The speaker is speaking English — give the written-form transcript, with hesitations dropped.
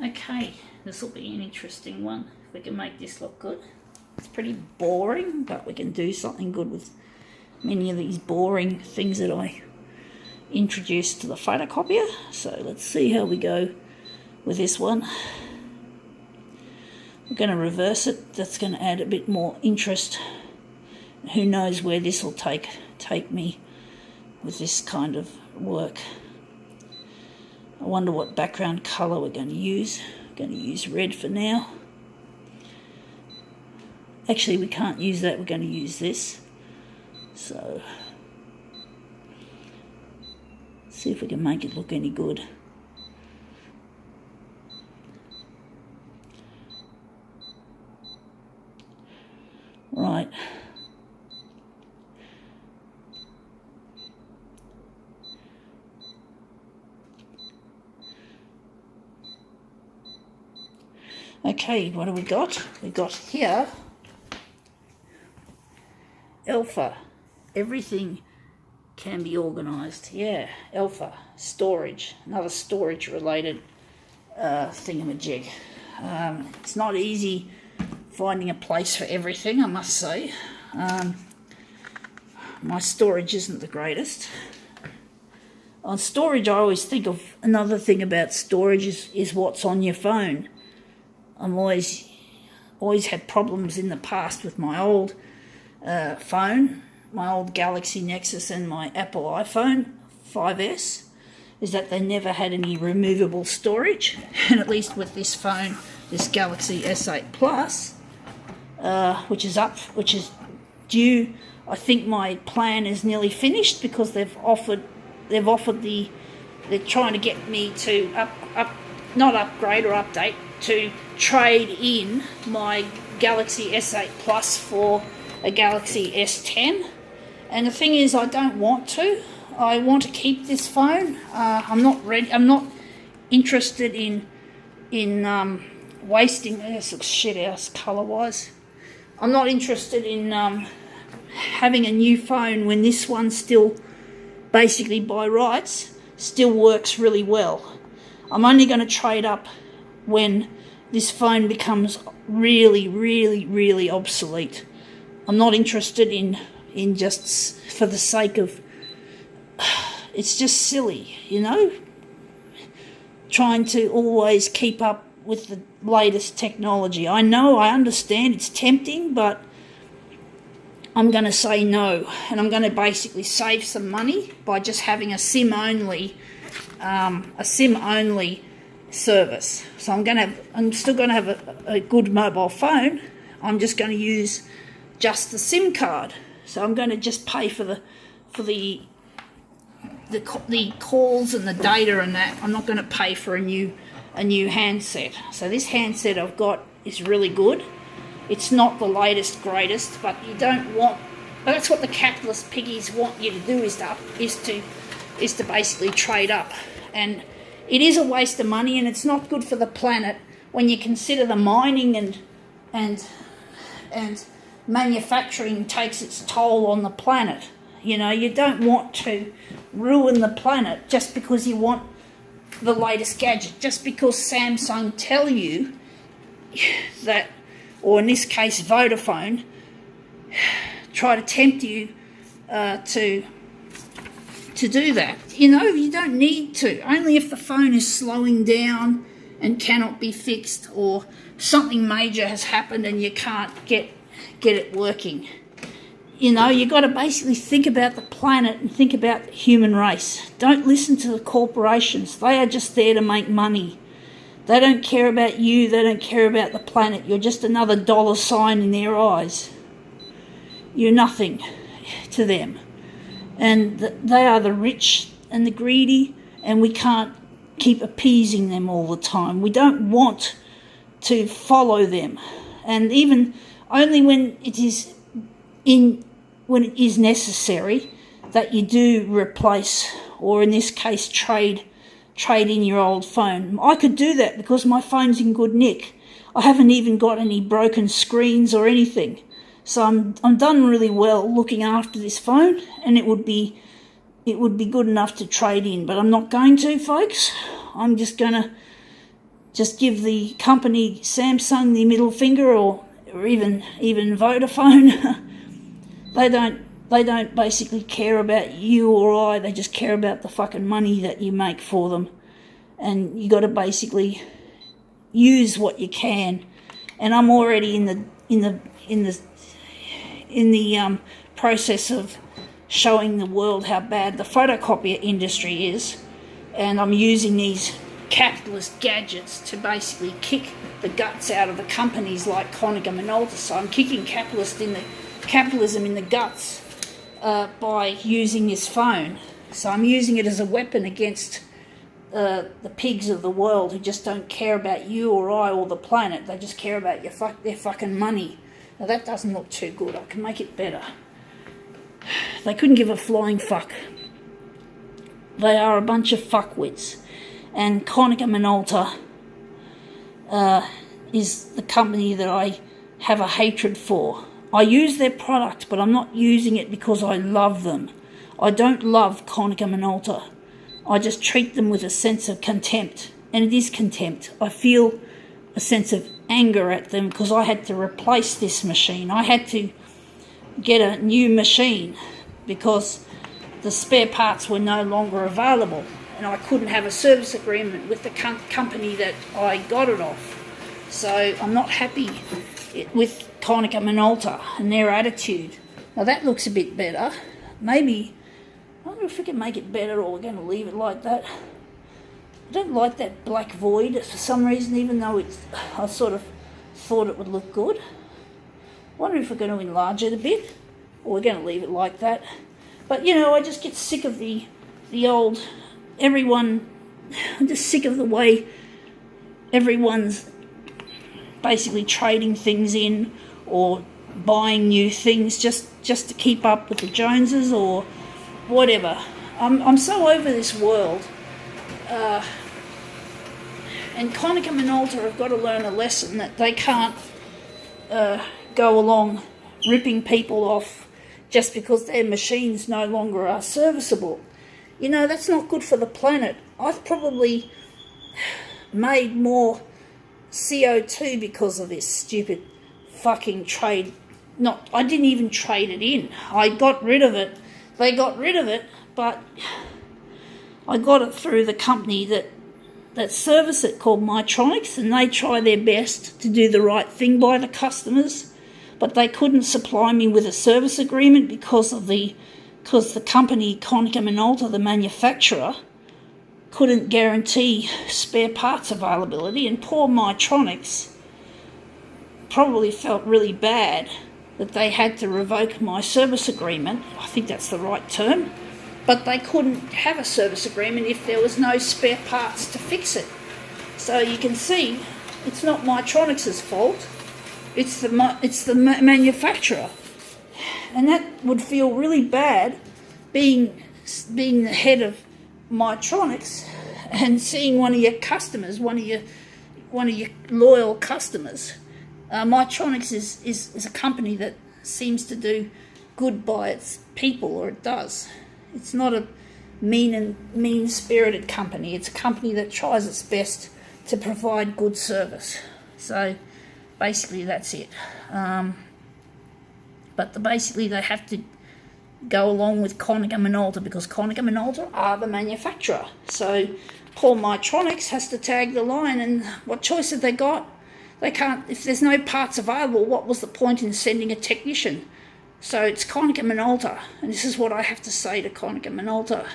Okay, this will be an interesting one. If we can make this look good. It's pretty boring, but we can do something good with many of these boring things that I introduced to the photocopier. So let's see how we go with this one. We're going to reverse it. That's going to add a bit more interest. Who knows where this will take me with this kind of work. I wonder what background colour we're going to use. We're going to use red for now. Actually, we can't use that. We're going to use this. So, see if we can make it look any good. Right. Okay, what do we got? We got here alpha. Everything can be organised. Yeah, alpha. Storage. Another storage related thingamajig. It's not easy finding a place for everything, I must say. My storage isn't the greatest. On storage, I always think of another thing about storage is what's on your phone. I'm always had problems in the past with my old phone, my old Galaxy Nexus and my Apple iPhone 5S, is that they never had any removable storage. And at least with this phone, this Galaxy S8 Plus, which is due, I think my plan is nearly finished because they're trying to get me to not upgrade or update, to trade in my Galaxy S8 Plus for a Galaxy S10. And the thing is, I don't want to. I want to keep this phone. I'm not ready. I'm not interested in wasting. This looks shit house colour wise. I'm not interested in having a new phone when this one still, basically by rights, still works really well. I'm only going to trade up when this phone becomes really, really, really obsolete. I'm not interested in just for the sake of, it's just silly, you know, trying to always keep up with the latest technology. I know, I understand it's tempting, but I'm going to say no, and I'm going to basically save some money by just having a SIM-only service. So I'm still going to have a good mobile phone. I'm just going to use just the SIM card. So I'm going to just pay for the calls and the data and that. I'm not going to pay for a new handset. So this handset I've got is really good. It's not the latest greatest, but you don't want. That's what the capitalist piggies want you to do is to basically trade up, and it is a waste of money, and it's not good for the planet when you consider the mining and manufacturing takes its toll on the planet. You know, you don't want to ruin the planet just because you want the latest gadget, just because Samsung tell you that, or in this case Vodafone, try to tempt you to do that. You know, you don't need to. Only if the phone is slowing down and cannot be fixed, or something major has happened and you can't get it working. You know, you've got to basically think about the planet and think about the human race. Don't listen to the corporations. They are just there to make money. They don't care about you. They don't care about the planet. You're just another dollar sign in their eyes. You're nothing to them. And they are the rich and the greedy, and we can't keep appeasing them all the time. We don't want to follow them. And even only when it is necessary that you do replace, or in this case trade in your old phone. I could do that because my phone's in good nick. I haven't even got any broken screens or anything. So I'm done really well looking after this phone, and it would be good enough to trade in, but I'm not going to, folks. I'm just going to just give the company Samsung the middle finger, or even Vodafone. They don't basically care about you or I. They just care about the fucking money that you make for them, and you got to basically use what you can. And I'm already in the process of showing the world how bad the photocopier industry is, and I'm using these capitalist gadgets to basically kick the guts out of the companies like Konica Minolta. So I'm kicking capitalism in the guts by using this phone. So I'm using it as a weapon against the pigs of the world who just don't care about you or I or the planet. They just care about their fucking money. Now that doesn't look too good. I can make it better. They couldn't give a flying fuck. They are a bunch of fuckwits. And Konica Minolta is the company that I have a hatred for. I use their product, but I'm not using it because I love them. I don't love Konica Minolta. I just treat them with a sense of contempt. And it is contempt. I feel a sense of anger at them because I had to replace this machine. I had to get a new machine because the spare parts were no longer available, and I couldn't have a service agreement with the company that I got it off. So I'm not happy with Konica Minolta and their attitude. Now that looks a bit better. Maybe, I wonder if we can make it better, or we're going to leave it like that. I don't like that black void for some reason, even though I sort of thought it would look good. I wonder if we're going to enlarge it a bit, or we're going to leave it like that. But, I just get sick of the old, I'm just sick of the way everyone's basically trading things in or buying new things just to keep up with the Joneses or whatever. I'm so over this world. And Konica Minolta have got to learn a lesson that they can't go along ripping people off just because their machines no longer are serviceable. That's not good for the planet. I've probably made more CO2 because of this stupid fucking trade. I didn't even trade it in. I got rid of it. They got rid of it, but I got it through the company that service it, called Mytronics, and they try their best to do the right thing by the customers, but they couldn't supply me with a service agreement because the company Konica Minolta, the manufacturer, couldn't guarantee spare parts availability, and poor Mytronics probably felt really bad that they had to revoke my service agreement. I think that's the right term. But they couldn't have a service agreement if there was no spare parts to fix it. So you can see, it's not Mytronics' fault. It's the manufacturer, and that would feel really bad, being the head of Mytronics and seeing one of your customers, one of your loyal customers. Mytronics is a company that seems to do good by its people, or it does. It's not a mean-spirited company. It's a company that tries its best to provide good service. So basically that's it. But basically they have to go along with Konica Minolta because Konica Minolta are the manufacturer. So poor Mytronics has to tag the line, and what choice have they got? They can't. If there's no parts available, what was the point in sending a technician? So it's Konica Minolta, and this is what I have to say to Konica Minolta.